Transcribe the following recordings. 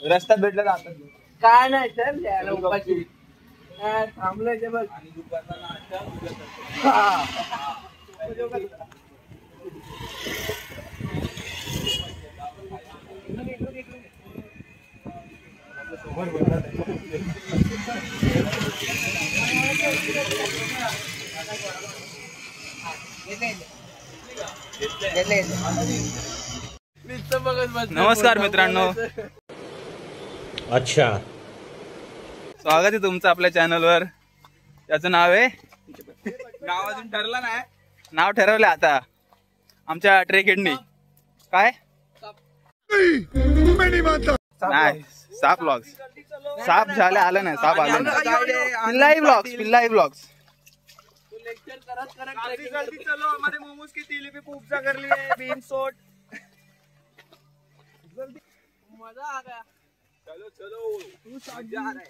रस्त्यात भेटलं जातात काय नाही सर उपाशी थांबलं बघ. नमस्कार मित्रांनो, अच्छा स्वागत आहे तुमचं आपल्या चॅनलवर. त्याचं नाव आहे, नाव अजून ठरलं नाही, नाव ठरवलं आता आमच्या ट्रेकेडनी. काय नाही, साप व्लॉग्स. साप झाले आलं नाही, साप आलं नाही. Pillai vlogs, Pillai vlogs. चलो हमारे मोमोज की तीली पे उपजा कर लिए, बीन सोट मजा आ गया. चलो चलो मजा आ रहा है.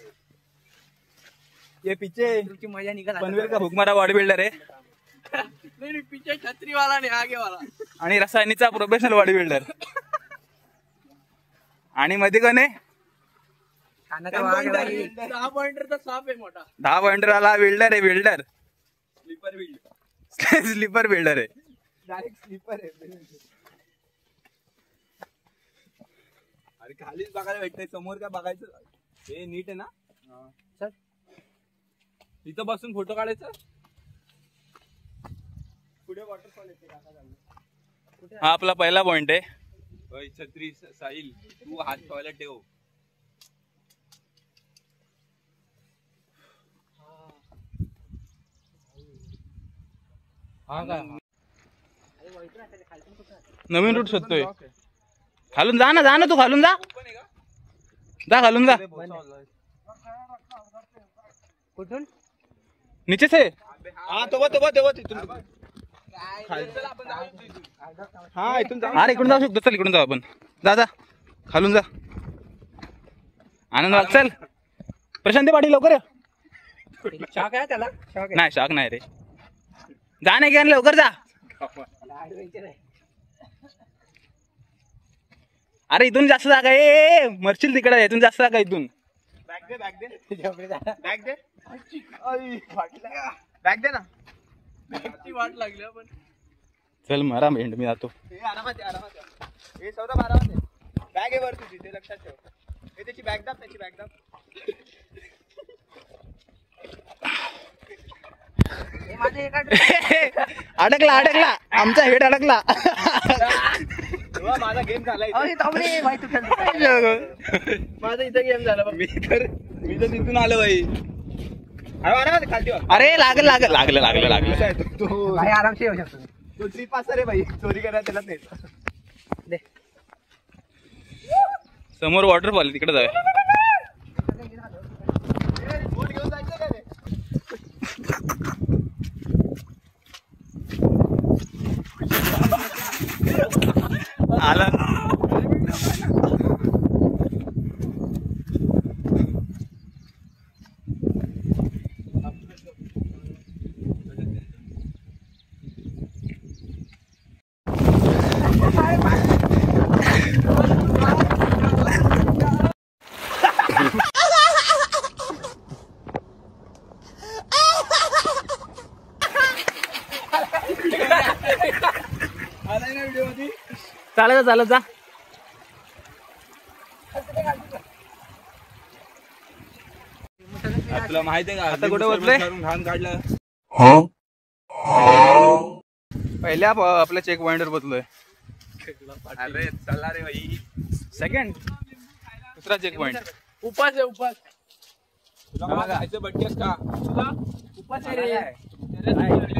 ये पीछे की मजा निकल पनवेल का भुकमारा बॉडी बिल्डर आहे. नहीं पीछे छतरी वाला नहीं, आगे वाला. आणि रसायनीचा प्रोफेशनल बॉडी बिल्डर. आणि मध्ये कोण आहे? 10 पॉइंटरचा साप आहे मोठा. 10 पॉइंटर वाला बिल्डर आहे. Builder sleeper builder, sleeper builder आहे. डायरेक्ट स्लीपर आहे. अरे खालीच बघायला भेटतंय, समोर काय बघायचं. हे नीट आहे ना सर? इथं बसून फोटो काढायचं. पुढे वॉटरफॉल येते काका. हा आपला पहिला पॉइंट आहे. छत्री साहिल, तू हात ठेवायला ठेव. नवीन रूट शोधतोय. खालून जा ना, जा ना, तू खालून जा, जा खालून जा. कुठून नीचे से हा तो तिथून. हा इथून जा. अरे इकडून जाऊ शकतो. चल इकडून जाऊ आपण. जा जा खालून जा. आनंद चल. प्रशांत पाटील लवकर ये. शाक आहे त्याला? नाही शाक नाही रे. जा नाही घ्या लवकर जा. अरे इथून जास्त जागा आहे, मरशील तिकडे. इथून जास्त जागा इथून. बॅग दे बॅग दे. बॅग दे ना. बॅगची वाट लागली आपण. चल मरा मेंढ, मी जातो. आरामात हे सौरभ आरामात. बॅग आहे वर तुझी, ते लक्षात ठेव. हे त्याची बॅग दाब, त्याची बॅग दाब. अडकला आमचा हेड अडकला. माझा गेम झालाय. माझा इथं गेम झाला. मी तर तिथून आलो बाई. खालती. अरे लागलं आरामशी येऊ शकतो. तो ट्रिप असा रे बाई, चोरी करायला त्याला नाही. समोर वॉटरफॉल आहे, तिकडे जाऊया. आला चालत जा. तुला माहिती आहे का आता कुठे बसले? घाण काढलं. पहिल्या आपल्या चेक पॉइंटवर बसलोय. अरे चला रे भाई. सेकंड दुसरा चेक पॉइंट. उपास आहे उपास. तुला खायचं बट्टीस का? तुला उपास आहे रे.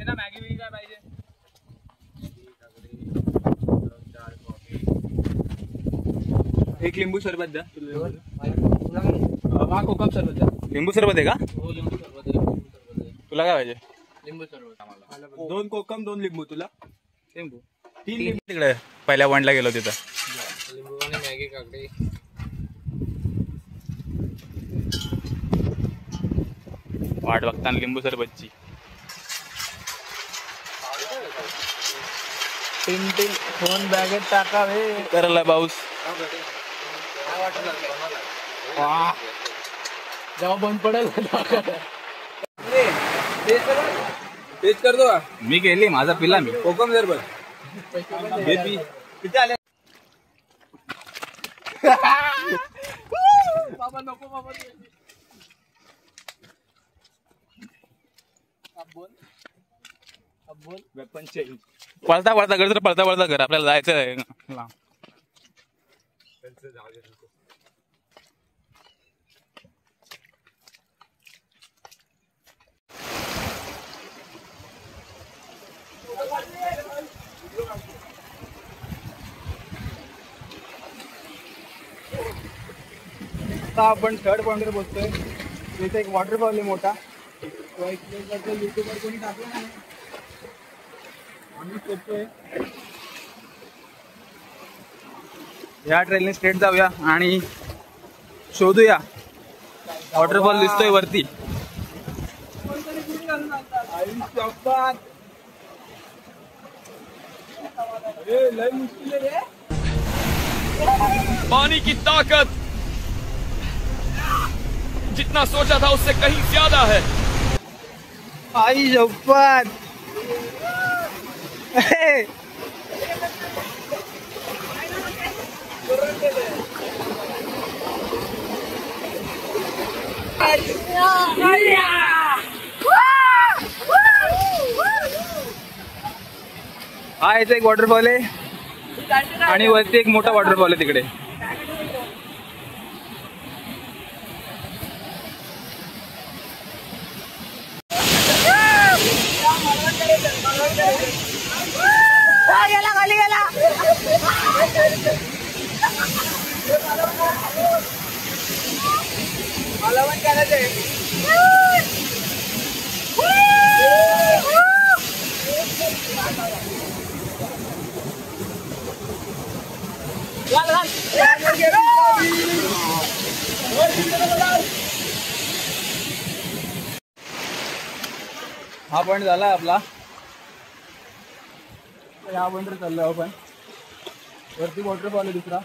मॅगी बिगी काय पाहिजे? एक लिंबू सरबत द्या. हा कोकम सरबत द्या. लिंबू सरबत आहे का? हो लिंबू सरबत आहे. तुला काय पाहिजे? लिंबू सरबत आम्हाला. 2 कोकम 2 लिंबू. तुला लिंबू 3 लिंबू. तिकडे पहिल्या पॉइंटला गेलो तिथं. लिंबू आणि मॅगी काकडी. वाट बघताना लिंबू सरबतची. टिंटिंग फोन बॅगेत टाकावे. करायला पाऊस. जेव्हा बंद पडेल टेस्ट करतो का? मी केली, माझा पिला मी. कोकम सरबत बेबी किती आले? बाबा नको बाबा. Weapon change. पळता पळता घर तर पळता पळता घर. आपल्याला जायचं आहे. आपण थर्ड पॉइंटवर बोलतोय. इथे एक वॉटरफॉल आहे मोठा. युट्यूबवर कोणी टाकला नाही, आम्ही करतोय. या ट्रेनने स्ट्रेट जाऊया आणि शोधूया. वॉटरफॉल दिसतोय वरती. लय मुश्किल आहे. पानी की ताकत जितना सोचा था उससे कहीं ज्यादा है. आई शपथ. हा याचा एक वॉटरफॉल आहे आणि वरती एक मोठा वॉटरफॉल आहे तिकडे. गेला खाली गेला. मला पण करायचंय. हा पॉइंट झाला आपला. या पॉइंटवर चाललो आपण. वरती वॉटरफॉल आहे दुसरा.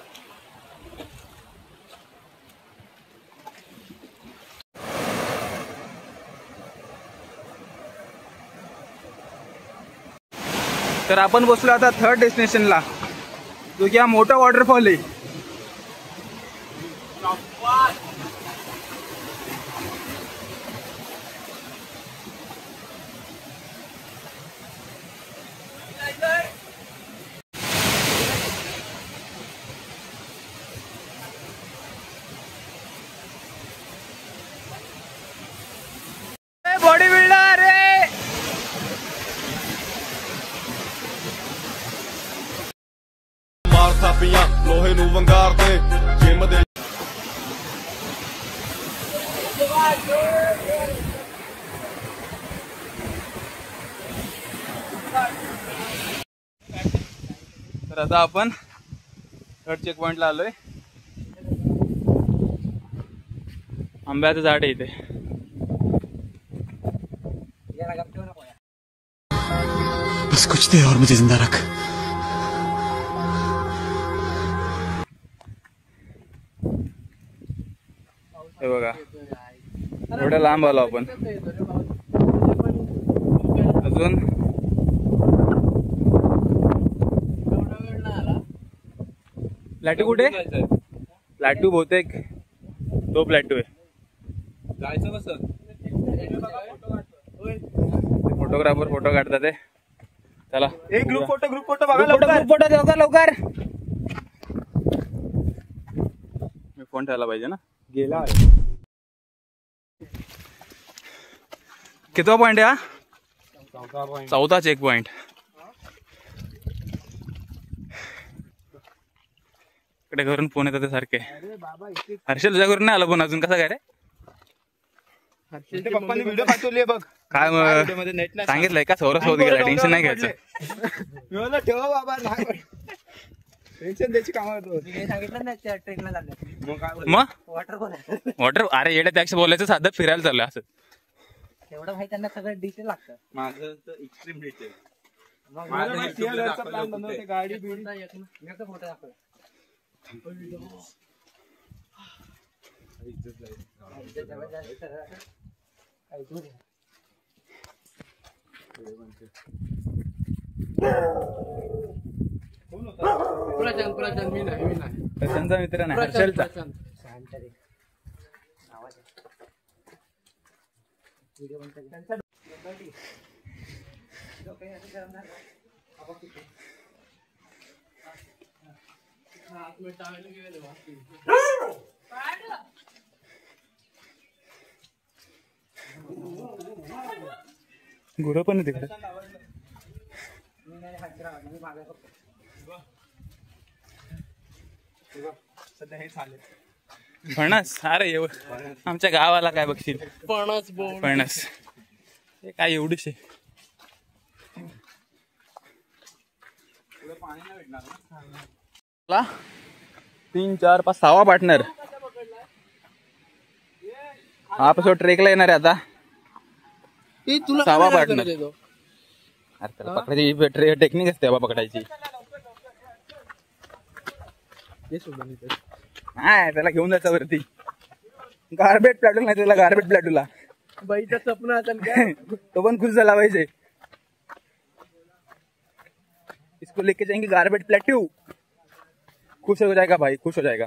तर आपण बसलो आता थर्ड डेस्टिनेशनला, जो की हा मोठा वॉटरफॉल आहे. बॉडी बिल्डर रे. ਮਾਰ ਥਾਪੀਆਂ ਲੋਹੇ ਨੂੰ ਵੰਗਾਰਦੇ ਜਿਮ ਦੇ. तर आता आपण थर्ड चेक पॉइंटला आलोय. आंब्याचं झाड आहे इथे. बस कुछ दे और मुझे जिंदा रख. हे बघा एवढं लांब आलो आपण. अजून प्लॅटू कुठे? प्लॅटू बहुतेक तो प्लॅटू आहे. जायचं कसं? फोटोग्राफर फोटो काढतात ते. चला एक ग्रुप फोटो बघा. ग्रुप फोटो लवकर लवकर. मी फोन ठेवायला पाहिजे ना. गेला कितवा पॉइंट आहे हा? चौथा चेक पॉइंट. इकडे घरून फोन येतात सारखे. हर्षल तुझ्या घरून नाही आला फोन अजून. कसा काय रे? पप्पांनी व्हिडिओ पाठवली बघ. काय मग सांगितलंय का? सौरभ होत गेला. टेन्शन नाही घ्यायचं. ठेवा बाबा. टेन्शन द्यायची कामं सांगितलं ना त्या ट्रेनला चाललं. मग वॉटरफॉल आहे. वॉटर. अरे येड्या त्यापेक्षा बोलायचं साधं फिरायला चाललं असं. तेवढं भाई त्यांना सगळं डिटेल लागतं. माझं तर एक्स्ट्रीम डिटेल. गाडी बिडी फोटो दाखव. त्यांचा मित्र नाही हर्षलचा. गुरं पण आहे तिकडे. सध्या हे चालेल. फणस अरे आमच्या गावाला काय बघशील फणस हे काय एवढीच आहे. पाणी नाही भेटणार ना. 3, 4, 5, 6वा पार्टनर. हा एपिसोड ट्रेकला येणार आहे आता. 6वा पार्टनर. अरे त्याला पकडायची टेक्निक असते बाबा पकडायची. नाही त्याला घेऊन जायचं वरती. गार्बेज प्लॅटूला नाही त्याला गार्बेज प्लॅटूला. बाईचं स्वप्न आता तो पण खुश झाला पाहिजे. इसको लेके जाएंगे गार्बेज प्लेट्यू. खुश हो जाएगा भाई, खुश हो जाएगा.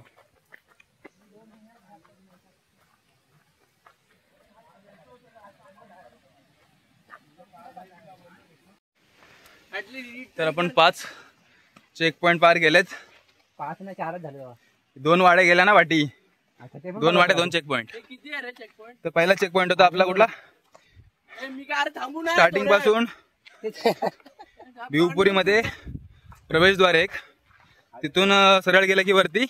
तर आपण 5 चेक पॉइंट पार केलेत. 5 ना 4च झाले बाबा. 2 वाड्या गेल्या ना वाटी. आता ते 2 वाड्या 2 चेक पॉइंट. किती आहे रे चेक पॉइंट? तर पहिला चेक पॉइंट होता आपला कुठला मी काय थांबू ना. स्टार्टिंग पासून भिवपुरी मध्ये प्रवेशद्वार एक. तिथून सरळ गेलं की वरती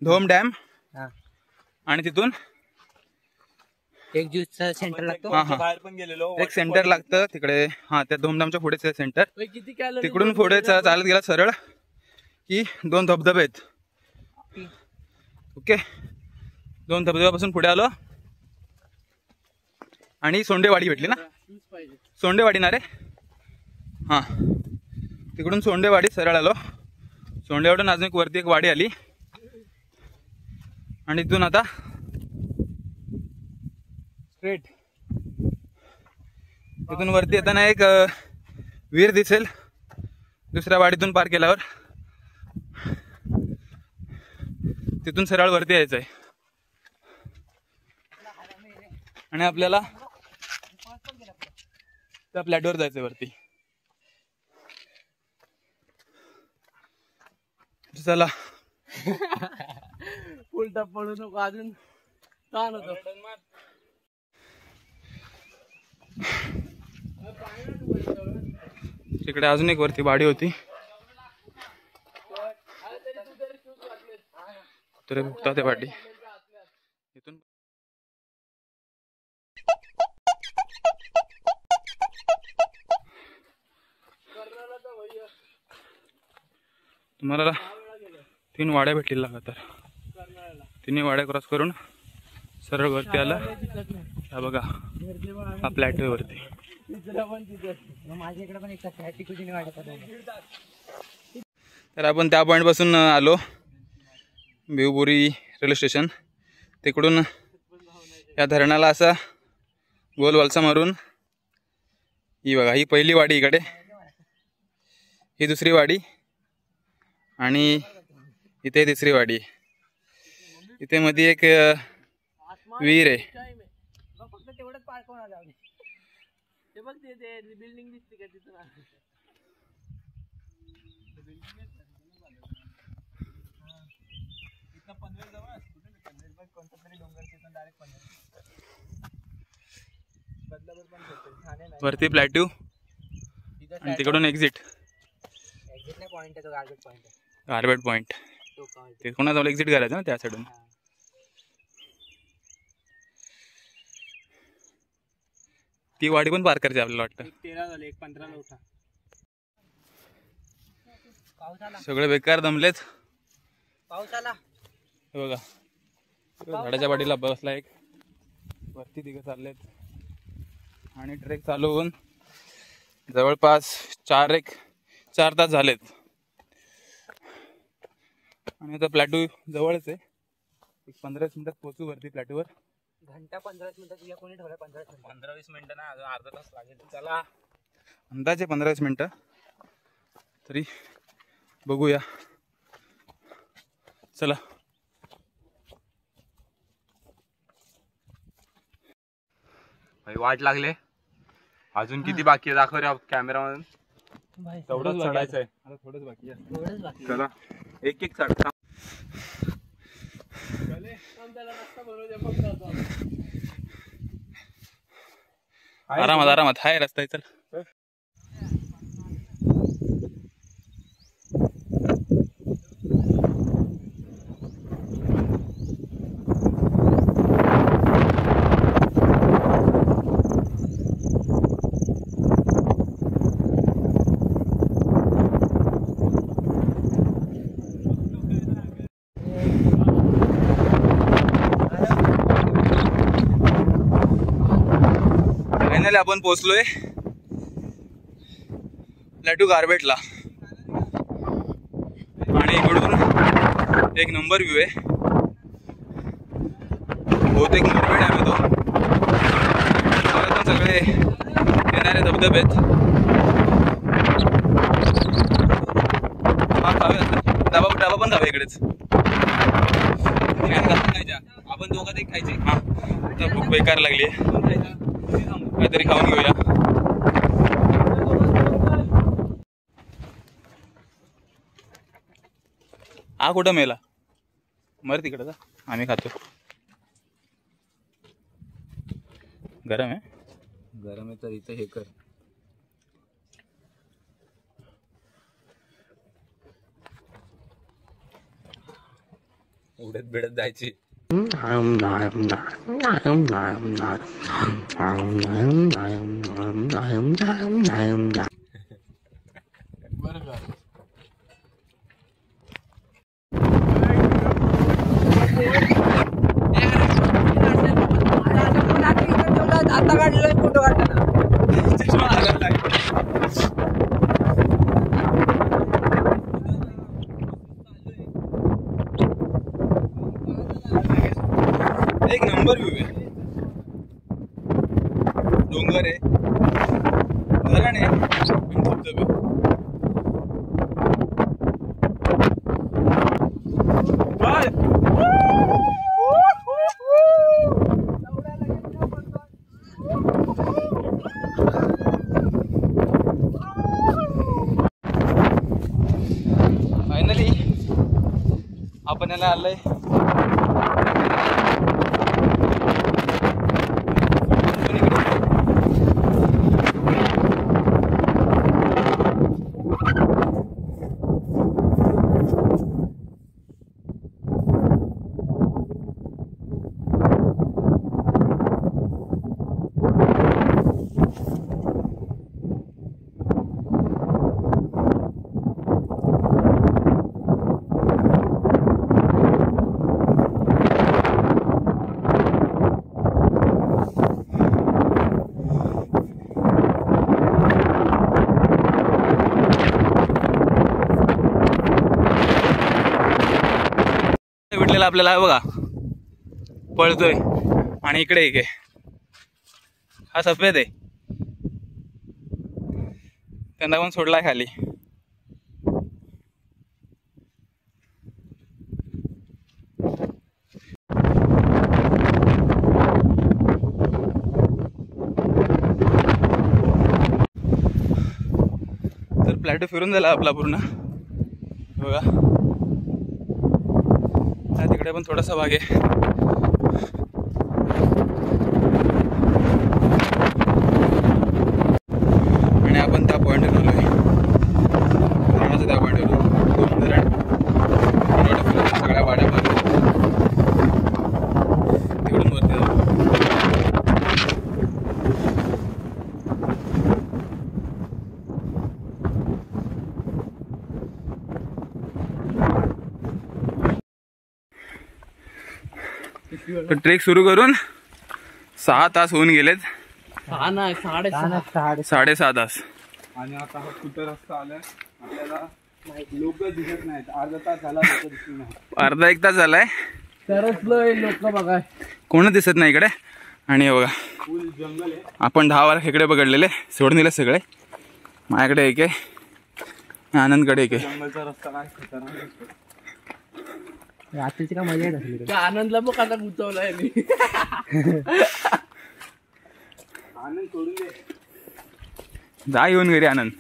धोम डॅम आणि तिथून एक ज्यूसचा सेंटर लागतो. बाहेर पण गेलेलो. एक सेंटर लागतं तिकडे. हा त्या धोमडॅमच्या पुढेच सेंटर. किती कॅलरी? तिकडून पुढे चालत गेला सरळ की 2 धबधबे आहेत. ओके 2 धबधब्यापासून पुढे आलो आणि सोंडेवाडी भेटली ना. सोंडेवाडी ना रे. हा तिकडून सोंडेवाडी सरळ आलो. सोंडेवाडून अजून एक वरती एक वाडी आली आणि तिथून आता स्ट्रेट तिथून वरती येताना एक विहीर दिसेल दुसऱ्या वाडीतून पार केल्यावर. तिथून सरळ वरती यायचं आहे आणि आपल्याला त्या प्लॅटवर जायचंय वरती. चला उलटा पडू नको अजून ताण होतो. तिकडे अजून एक वरती वाडी होती. तर बघता ते वाडी इथून तुम्हाला 3 वाड्या भेटतील लगातार. 3 वाड्या क्रॉस करून सरळ वरती आला. हा बघा हा प्लॅटो वरती. माझ्या इकडे पण एक टिकुजीने वाटत. तर आपण त्या पॉईंट पासून आलो भिवपुरी रेल्वे स्टेशन. तिकडून या धरणाला असा गोल वलसा मारून ही बघा ही पहिली वाडी इकडे, ही दुसरी वाडी आणि इथे तिसरी वाडी. इथे मध्ये एक विहीर आहे. फक्त तेवढंच पार्क होणार आहे. ते बघ ते बिल्डिंग दिसते का तिथून. वरती प्लॅट्यू आणि तिकडून एक्झिट. पॉइंट आहे तो गार्बेज पॉइंट. गार्बेज पॉइंट ते कोणाजवळ एक्झिट करायचं ना त्या साईडून. ती वाडी पण पार करायची आपल्याला वाटतं. 13 झाले, एक 15 उठा. पाऊस आला, सगळे बेकार दमलेत. पाऊस आला. हे बघा झाडाच्या वाडीला बसला एक, वरती तिघं चाललेत. आणि ट्रेक चालू होऊन जवळपास 4 तास झालेत आणि आता प्लॅटू जवळच आहे. एक 15 मिनिटात पोहोचू वरती प्लॅटूवर. घंटा 15 मिनिटात या कोणी ठेवला 15-20 मिनिटं ना, अजून अर्धा तास लागेल. चला अंदाजे 15 मिनिटं तरी बघूया. चला भाई वाट लागले. अजून किती बाकी आहे दाखव रे कॅमेरामधून. तेवढंच चढायचं आहे. आता थोडंच बाकी आहे. एवढंच बाकी चला एक चढ. आरामात हाय रस्ता आहे. चल फायनली आपण पोहोचलोय प्लॅटू गारबेटला आणि इकडून एक नंबर व्ह्यू आहे. बहुतेक मोरबे डॅम आहे तो. पण सगळे येणारे धबधबे आहेत. डाबा पण खावे इकडेच. आपण दोघं ते खायचे. हा तर भूक बेकार लागली आहे. काहीतरी खाऊन घेऊया. हा कुठं मेला मर तिकडं जा. आम्ही खातो. गरम आहे तर इथं हे कर. उडत बिडत जायची. आता काढलेला फोटो काढताना एक नंबर व्ह्यू आहे. डोंगर आहे, धरण आहे आणि धबधबे. फायनली आपण याला आलोय. आपल्याला बघा पळतोय आणि इकडे एक आहे. हा सफेद आहे. त्यांना पण सोडलाय खाली. तर प्लॅटो फिरून झाला आपला पूर्ण. बघा तिकडे पण थोडासा भाग आहे. आणि आपण त्या पॉईंटवर आलोय. धरणाच्या त्या पॉईंटवर धरण सगळ्या वाड्या तिकडून वरती जाऊ. तर ट्रेक सुरू करून 6 तास होऊन गेलेत 6 नाही 6:30. 7:30 तास. आणि आता हा कुठं रस्ता आलाय आपल्याला लोक दिसत नाहीत. अर्धा तास झाला लोक दिसत नाही. अर्धा 1 तास झालाय तरच लोक बघाय कोण दिसत नाही इकडे. आणि हे बघा फुल जंगल आहे. आपण 10 वार खेकडे पकडलेले सोडून दिले सगळे. माझ्याकडे एक आहे, आनंदकडे एक आहे. जंगलचा रस्ता काय खतरनाक दिसतो. रात्रीची काय मजा येत असली त्या आनंदला बघ आता गुंतवलाय मी. आनंद सोडून दे. जा येऊन घरी आनंद.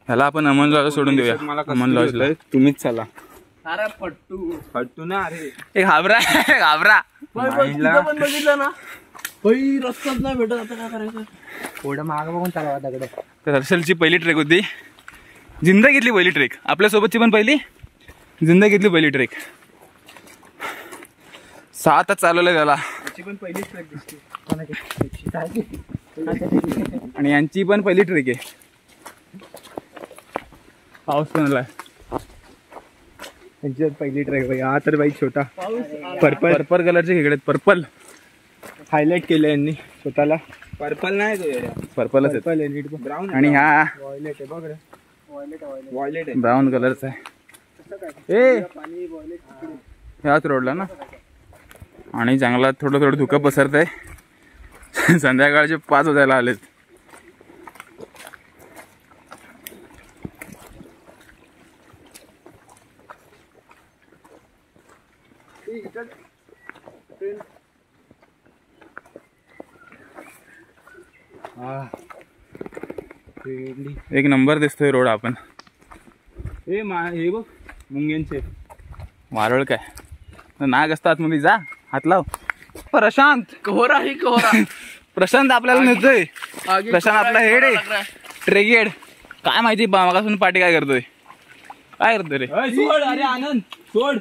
ह्याला आपण अमन लॉज सोडून देऊया. अमन लॉजला तुम्हीच चला. अरे पट्टू ना अरे एक घाबरा घाबरा. तिथं पण बघितलं ना रस्ताच नाही भेटत. आता काय करायचं. थोडं माग बघून चालवा दगड. तर हर्षलची पहिली ट्रेक होती. जिंदगीतली पहिली ट्रेक. आपल्यासोबतची पण पहिली जिंदगीतली पहिली ट्रेक. 6 तास चालवलं त्याला. पण पहिलीच ट्रेक दिसते. आणि यांची पण पहिली ट्रेक आहे. पाऊस पण आलाय. त्यांची पहिली ट्रेक भाई. हा तर बाई छोटा पर्पल पर्पल कलरचे खेकडे आहेत. पर्पल हायलाइट केलं यांनी स्वतःला. पर्पल नाही तो पर्पलच आहेत. पर्पल आहे. ब्राऊन आणि ह्या वॉयलेट आहे बघ रे. वॉयलेट आहे. ब्राऊन कलरचा आहे. ह्याच रोडला ना. आणि जंगलात थोडं थोडं धुकं पसरत आहे. संध्याकाळचे 5 वाजायला आलेत. एक नंबर दिसतोय रोड. आपण हे बघ मुंग्यांचे वारळ काय नाग असतात मध्ये. जा हात लाव. प्रशांत कोहरा ही कोहरा. प्रशांत आपल्याला नेतोय. प्रशांत आपला हेड आहे. ट्रेगेड काय माहिती मागासून पाठी काय करतोय. काय करतोय रे. सोड. अरे आनंद सोड.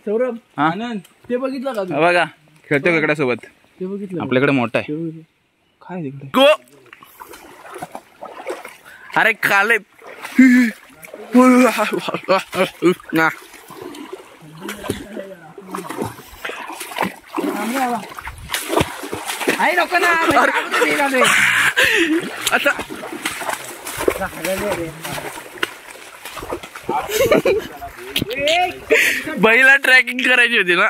सौरभ हा आनंद ते बघितलं का तू. बघा खेळतोय खेकड्यासोबत. ते बघितलं आपल्याकडे मोठा आहे. काय तिकडे गो. अरे काले आई नको ना. आता बैला ट्रॅकिंग करायची होती ना.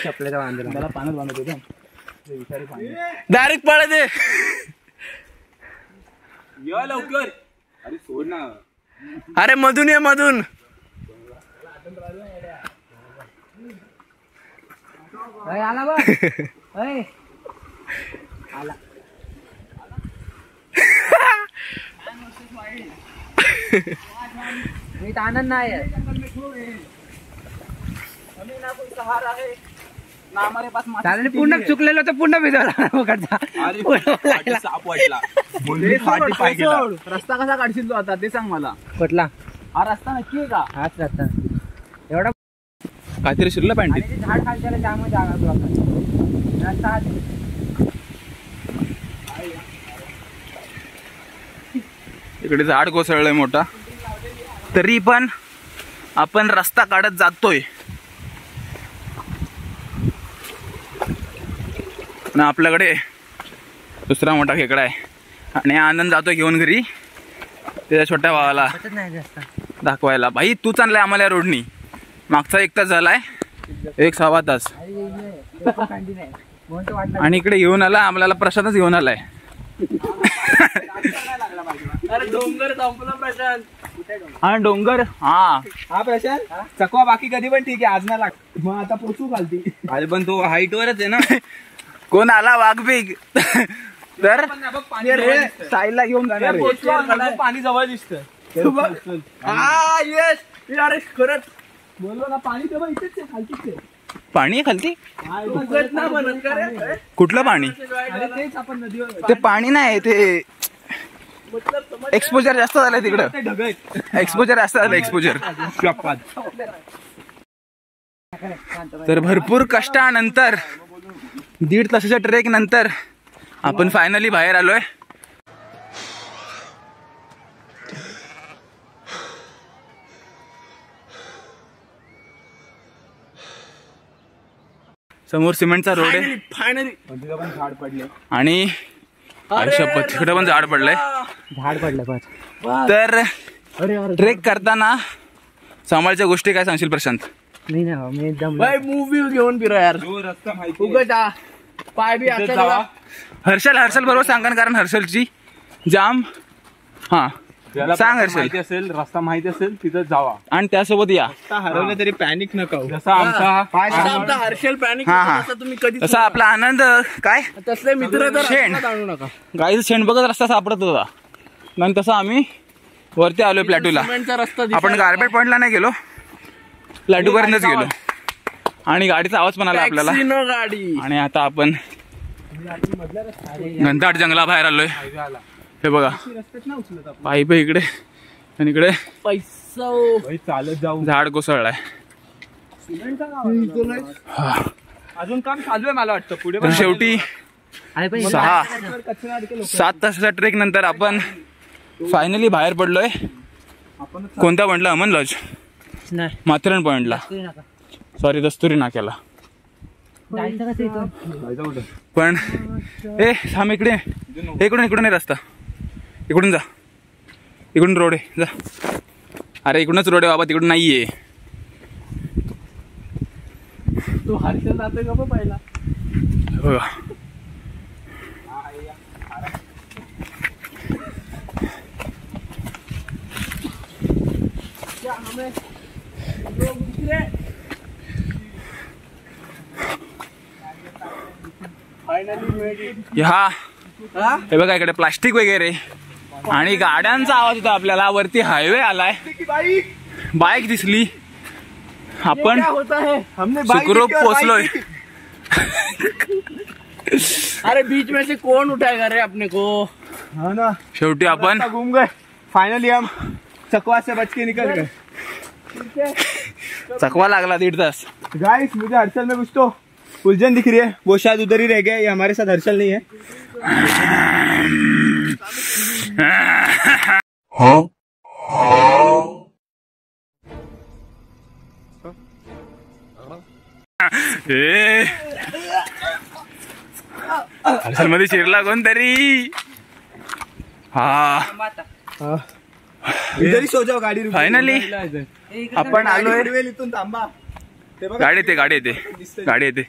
चपल्याचा बांधला त्याला पाण्यात बांधत होतं. डायरेक्ट पळत आहे. या लवकर. अरे सोड ना. अरे मधून ये मधून. आला बघ. आला. मी आनंद नाही आहे. पूर्ण चुकलेलो तर पूर्ण भिजवला. साप वाटला. रस्ता कसा काढशील तू आता ते सांग मला. कुठला हा रस्ता नक्की आहे का. हाच रस्ता एवढा. काहीतरी शिरलं पॅन्टी. झाड खालच्याला त्यामुळे जागा रस्ता हाच. इकडे झाड कोसळलंय मोठा. तरी पण आपण रस्ता काढत जातोय. आणि आपल्याकडे दुसरा मोठा खेकडा आहे. आणि आनंद जातोय घेऊन घरी त्याच्या छोट्या भावाला दाखवायला. भाई तू चाललाय आम्हाला या रोडनी. मागचा 1 तास झालाय. 1.25 तास. आणि इकडे घेऊन आला आपल्याला. प्रशांतच घेऊन आलाय. अरे डोंगर संपला प्रशांत. हा डोंगर. हा प्रशांत चकवा बाकी कधी पण ठीक आहे. आज नाही लागत. मग आता पोचू खालती. अरे पण तो हाईट वरच आहे ना. कोण आला वाघबीग. तर साईडला घेऊन जाणार. पाणी जवळ दिसतं. अरे खरंच बोललो ना पाणी तेव्हा इथेच आहे. खालतीच आहे. पाणी खालती. उकळत ना म्हणत का रे. कुठलं पाणी. अरे तेच आपण नदीवर. ते पाणी नाही ते एक्सपोजर जास्त झालंय तिकडं. ते ढगत. एक्सपोजर जास्त झालं. एक्सपोजर. तर भरपूर कष्टानंतर 1.5 तासाच्या ट्रेक नंतर आपण फायनली बाहेर आलोय. समोर सिमेंटचा रोड आहे फायनली तिथं पण झाड पडले. आणि शपथ तिकडे पण झाड पडलंय. झाड पडलं तर अरे अरे ट्रेक करताना सांभाळच्या गोष्टी काय सांगशील प्रशांत? नाही ना मी एकदम मूवी घेऊन फिरा यार. जो रस्ता माहिती उगटा पाय बी तिथे आता जावा. हर्षल बरोबर सांगा ना, कारण हर्षलची जाम. हा ज्याला सांग रस्ता हर्षल. माहिती असेल, रस्ता माहिती असेल तिथं जावा. आणि त्यासोबत या हरवलं तरी पॅनिक नका होऊ. जसा आमचा हर्षल पॅनिक हा. तुम्ही कधी तसा आपला आनंद काय तसले मित्र तर शेण. रस्त्यात आणू नका. गाईचं शेण बघत रस्ता सापडत होता. आणि तसं आम्ही वरती आलोय प्लॅटूला. सिमेंटचा रस्ता आपण गार्बेट पॉइंटला नाही गेलो, प्लॅटू पर्यंतच गेलो. आणि गाडीचा आवाज पण आला आपल्याला. गाडी आणि आता आपण घनदाट जंगलाबाहेर आलोय. हे बघा पाईप आहे इकडे आणि इकडे पैसा चालत जाऊ. झाड कोसळलाय. अजून काम चालू आहे मला वाटतं पुढे. तर शेवटी 6-7 तासाच्या ट्रेक नंतर आपण फायनली बाहेर पडलोय. कोणत्या पॉइंटला? अमन लॉज, माथेरान पॉइंटला, सॉरी दस्तुरी नाक्याला. पण ए थांब इकडे, इकडून नाही रस्ता, इकडून जा, इकडून रोड आहे जा. अरे इकडूनच रोड आहे बाबा, तिकडून नाहीये. तो हर्षल जातोय का पहिला? बघा हा हे बघा इकडे प्लास्टिक वगैरे आणि गाड्यांचा आवाज होता आपल्याला. वरती हायवे आलाय, बाईक दिसली, आपण सुखरूप पोहोचलोय. अरे बीच में से कौन उठाएगा रे अपने को? हाँ ना, शेवटी आपण घूम गए. फाइनली हम चकवा से बच के निकल गए. चकवा लागला 1.5 तास. गाइस मुझे हर्षल में कुछ तो उलझन दिख रही है. वो शायद उधर ही रह गया. ये हमारे साथ हर्षल नहीं है. हर्षल मध्ये शिरला कोणतरी. हा इधर ही सो जाओ. गाडी रुको. फायनली आपण आलोय. इथून थांबा. गाडी येते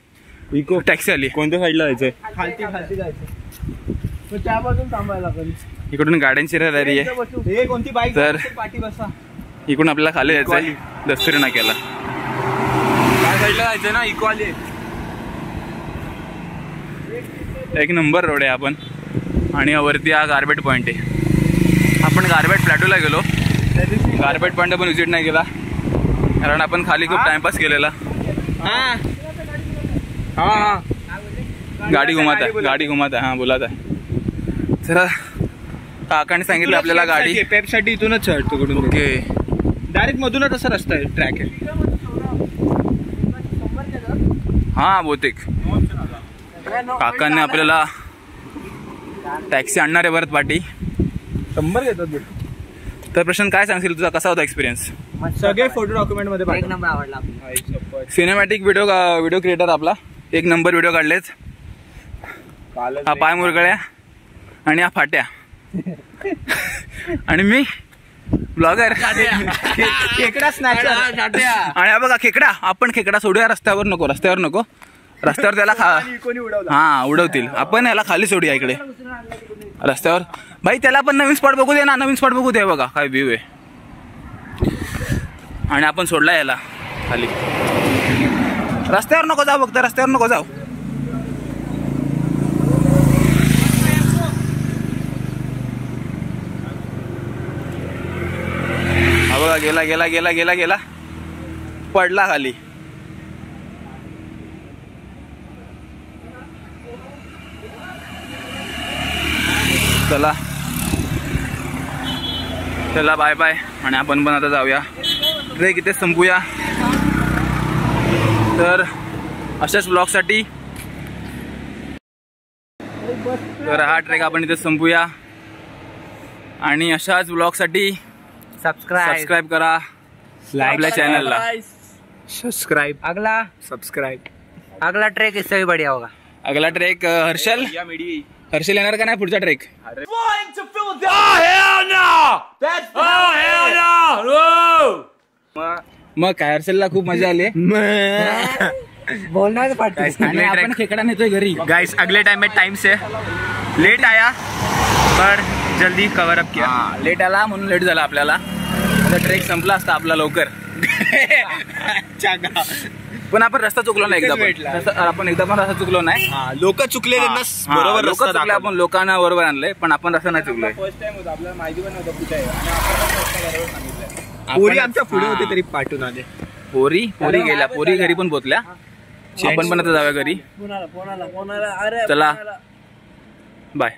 इको टॅक्सी आली. कोणत्या साईडला जायचंय? खालती जायचं. त्या बाजून थांबायला लागेल. इकडून गाड्यांची रहदारी आहे. हे कोणती बाईक? तर पाठी बसा. इकडून आपल्याला खाली जायचंय दस्तुरी नाक्याला. काय साईडला जायचंय ना? इको आली. एक नंबर रोड आहे. आपण आणि वरती हा गार्बेट पॉइंट आहे. आपण गार्बेट प्लॅटूला गेलो. गार्बेट पॉइंट पण विजिट नाही केला कारण आपण खाली खूप टाइमपास केलेला. गाडी घुमात आहे. हा बोलात आहे. जरा काकाने सांगितलं आपल्याला गाडी पेपसाठी इथूनच चढतो. कुठून? ओके डायरेक्ट मधूनच असा रस्ता आहे, ट्रॅक आहे. हा बहुतेक काकांनी आपल्याला टॅक्सी आणणार आहे परत पाठी. 100 घेतात. तर प्रश्न काय सांगशील तुझा कसा होता एक्सपिरियन्स? सगळे फोटो डॉक्युमेंट मध्ये एक नंबर आवडला. सिनेमॅटिक व्हिडिओ क्रिएटर आपला. एक नंबर व्हिडिओ काढलेच. हा पाय मुरगळ्या आणि हा फाट्या आणि मी ब्लॉगर खेकडा स्नॅचर. आणि हा बघा खेकडा. आपण खेकडा सोडूया. रस्त्यावर नको रस्त्यावर त्याला हा उडवतील. आपण याला खाली सोडूया इकडे रस्त्यावर. भाई त्याला पण नवीन स्पॉट बघू दे ना. नवीन स्पॉट बघू दे. बघा काय व्ह्यू आहे. आणि आपण सोडला याला खाली. रस्त्यावर नको जाऊ. फक्त रस्त्यावर नको जाऊ. हा बघा गेला पडला खाली. चला बाय बाय. आणि आपण पण आता जाऊया. ट्रेक इथे संपूया. तर अशाच ब्लॉगसाठी तर हा ट्रेक आपण इथे संपूया. आणि अशाच ब्लॉगसाठी सबस्क्राईब करा आपल्या चॅनलला. सबस्क्राईब. अगला सबस्क्राईब. अगला ट्रेक इससे भी बढ़िया होगा. अगला ट्रेक हर्षल या मेडी हर्षल येणार का नाही पुढचा ट्रेक? मग काय हर्षलला खूप मजा आली. बोलना पड़ता है. आणि आपण खेकडा नेतोय घरी. गाइस अगले टाइम में टाइम से लेट आया पर जल्दी कवर अप किया. लेट आला म्हणून लेट झाला आपल्याला. आता ट्रेक संपला असता आपला लवकर. पण आपण रस्ता चुकलो नाही एकदा पण. आपण एकदा पण रस्ता चुकलो नाही. लोक चुकले त्यांना बरोबर लोक चुकले. आपण लोकांना बरोबर आणलंय पण आपण रस्ता नाही चुकलोय. फर्स्ट टाइम होता आपल्याला माहिती पण नव्हतं कुठे आहे आणि आपण बरोबर सांगितलं. पोरी आमच्या पुढे होते तरी पाठवून आले. पोरी गेल्या. पोरी घरी पण पोहोचल्या. आपण पण आता जाऊया घरी. चला बाय.